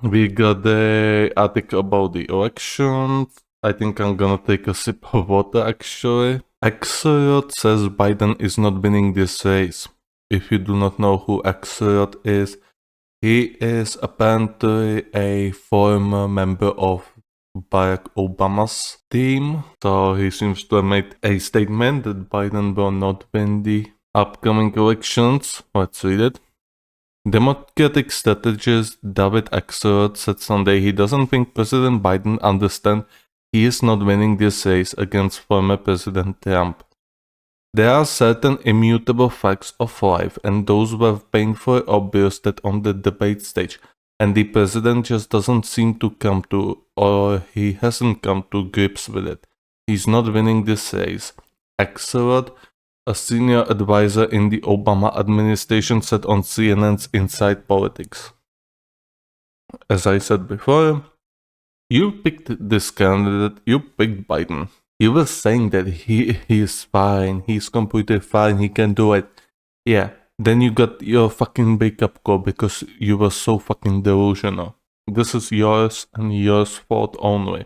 We got the article about the elections. I think I'm gonna take a sip of water actually. Axelrod says Biden is not winning this race. If you do not know who Axelrod is, he is apparently a former member of Barack Obama's team. So he seems to have made a statement that Biden will not win the upcoming elections. Let's read it. Democratic strategist David Axelrod said Sunday he doesn't think President Biden understands he is not winning this race against former President Trump. There are certain immutable facts of life, and those were painfully obvious that on the debate stage, and the president just doesn't seem to come to, or he hasn't come to grips with it. He's not winning this race. Axelrod, a senior advisor in the Obama administration, said on CNN's Inside Politics. As I said before, you picked this candidate, you picked Biden. You were saying that he is fine, he's completely fine, he can do it. Yeah, then you got your fucking wake-up call because you were so fucking delusional. This is yours and yours fault only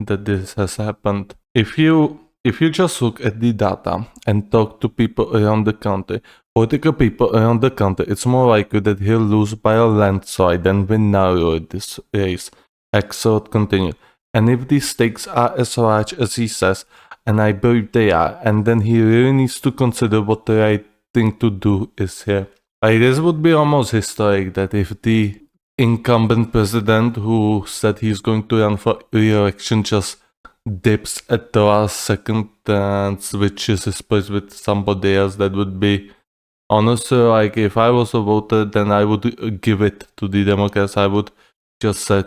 that this has happened. If you just look at the data and talk to people around the country, political people around the country, it's more likely that he'll lose by a landslide than win narrowly this race. Axelrod continued. And if these stakes are as large as he says, and I believe they are, and then he really needs to consider what the right thing to do is here. Like, this would be almost historic that if the incumbent president who said he's going to run for re-election just dips at the last second and switches his place with somebody else, that would be honestly, like, if I was a voter, then I would give it to the Democrats. I would just say,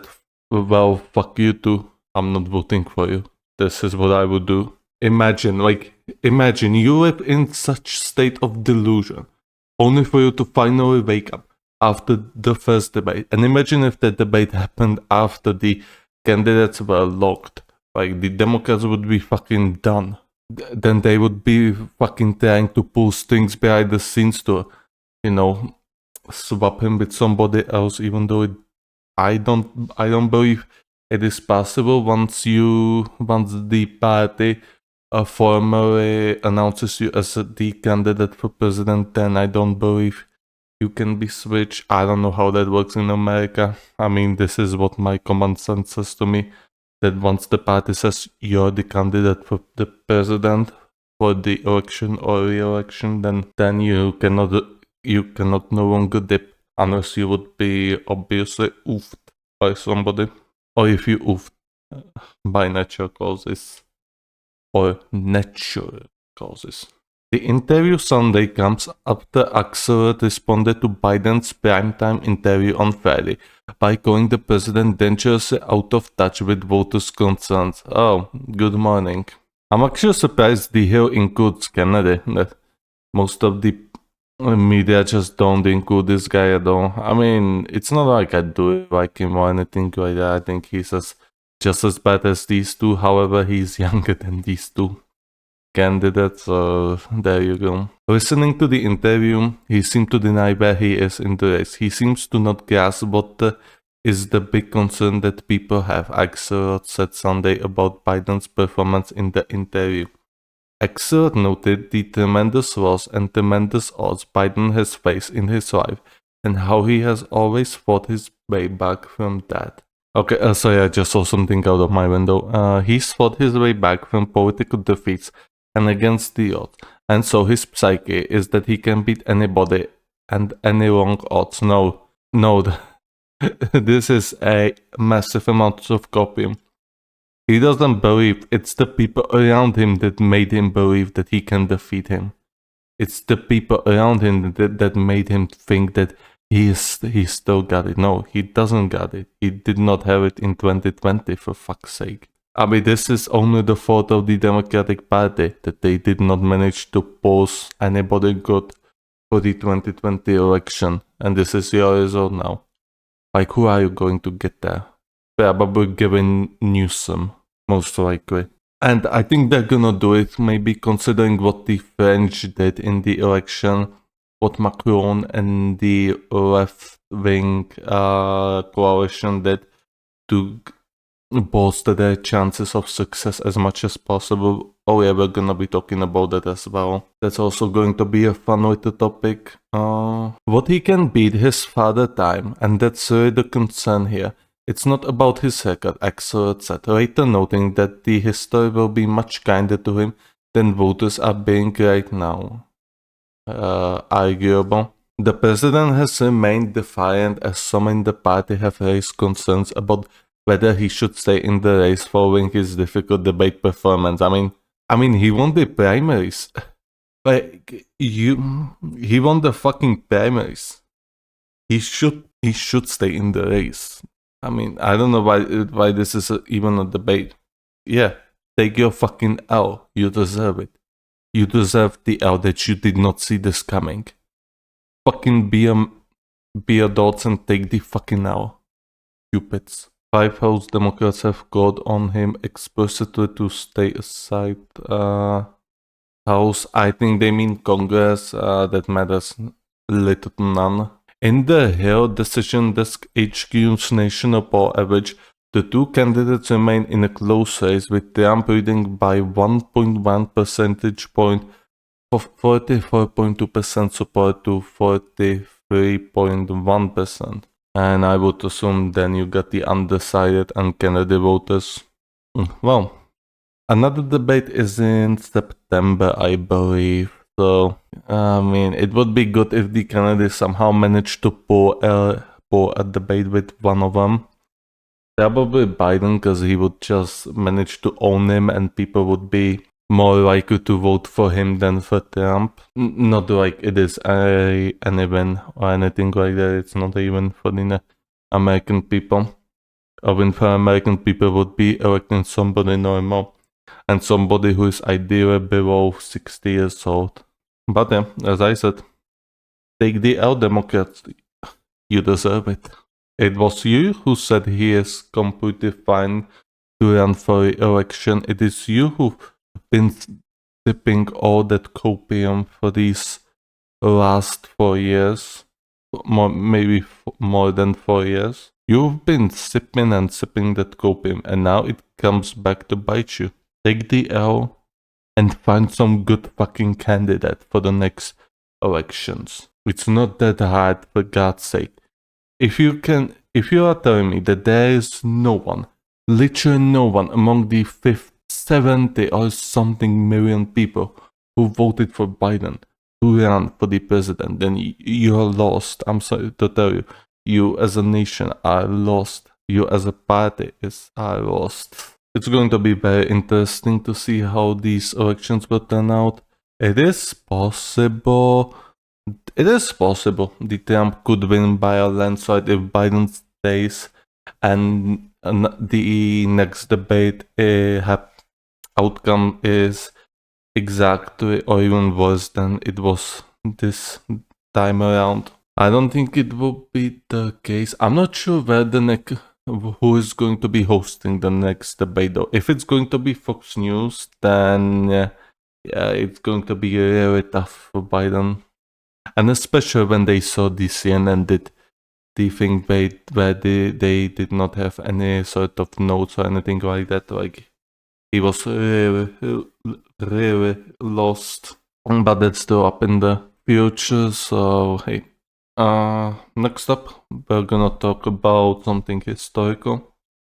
well, fuck you too. I'm not voting for you. This is what I would do. Imagine you live in such state of delusion, only for you to finally wake up after the first debate. And imagine if the debate happened after the candidates were locked. Like, the Democrats would be fucking done. Then they would be fucking trying to pull strings behind the scenes to, swap him with somebody else, even though I don't believe it is possible once the party formally announces you as the candidate for president. Then I don't believe you can be switched. I don't know how that works in America. I mean, this is what my common sense says to me, that once the party says you're the candidate for the president for the election or re-election, then you cannot no longer dip, unless you would be obviously oofed by somebody, or if you oofed by natural causes or natural causes. The interview Sunday comes after Axelrod responded to Biden's primetime interview on Friday by calling the president dangerously out of touch with voters' concerns. Oh, good morning. I'm actually surprised the Hill includes Kennedy, that most of the media just don't include this guy at all. I mean, it's not like I do like him or anything like that. I think he's just as bad as these two. However, he's younger than these two candidates, so there you go. Listening to the interview, he seemed to deny where he is in the race. He seems to not grasp what is the big concern that people have, Axelrod said Sunday about Biden's performance in the interview. Axelrod noted the tremendous loss and tremendous odds Biden has faced in his life and how he has always fought his way back from that. Okay, sorry, I just saw something out of my window. He's fought his way back from political defeats and against the odds, and so his psyche is that he can beat anybody and any long odds. No, this is a massive amount of copying. He doesn't believe it's the people around him that made him believe that he can defeat him. It's the people around him that made him think that he still got it. No, he doesn't got it. He did not have it in 2020, for fuck's sake. I mean, this is only the fault of the Democratic Party that they did not manage to pose anybody good for the 2020 election. And this is your result now. Like, who are you going to get there? Probably Gavin Newsom, most likely. And I think they're gonna do it, maybe considering what the French did in the election. what Macron and the left-wing coalition did to bolster their chances of success as much as possible. Oh yeah, we're gonna be talking about that as well. That's also going to be a fun little topic. What he can beat his father time, and that's really the concern here. It's not about his record, Axelrod said, later noting that the history will be much kinder to him than voters are being right now. Arguable. The president has remained defiant as some in the party have raised concerns about whether he should stay in the race following his difficult debate performance. I mean, he won the primaries. Like, he won the fucking primaries. He should stay in the race. I mean, I don't know why this is even a debate. Yeah, take your fucking L. You deserve it. You deserve the L that you did not see this coming. Fucking be adults and take the fucking L. Cupids. 5 House Democrats have called on him explicitly to stay aside. House, I think they mean Congress, that matters little to none. In the Hill Decision Desk HQ's national poll average, the two candidates remain in a close race, with Trump leading by 1.1 percentage point of 44.2% support to 43.1%. And I would assume then you got the undecided and Kennedy voters. Well, another debate is in September, I believe. So, I mean, it would be good if the Kennedys somehow managed to pull a debate with one of them. Probably Biden, because he would just manage to own him and people would be more likely to vote for him than for Trump. Not like it is an event or anything like that. It's not even for the American people. A win for American people would be electing somebody normal and somebody who is ideally below 60 years old. But yeah, as I said, take the L, Democrats. You deserve it. It was you who said he is completely fine to run for election. It is you who've been sipping all that copium for these last 4 years. Maybe more than 4 years. You've been sipping and sipping that copium, and now it comes back to bite you. Take the L and find some good fucking candidate for the next elections. It's not that hard, for God's sake. If you are telling me that there is no one, literally no one among the 70 or something million people who voted for Biden to run for the president, then you're lost. I'm sorry to tell you. You as a nation are lost. You as a party are lost. It's going to be very interesting to see how these elections will turn out. It is possible the Trump could win by a landslide if Biden stays and the next debate outcome is exactly or even worse than it was this time around. I don't think it will be the case. I'm not sure who is going to be hosting the next debate though. If it's going to be Fox News, then yeah, it's going to be really tough for Biden. And especially when they saw the CNN did the thing where they did not have any sort of notes or anything like that. Like, he was really lost. But that's still up in the future, so hey. Next up, we're gonna talk about something historical.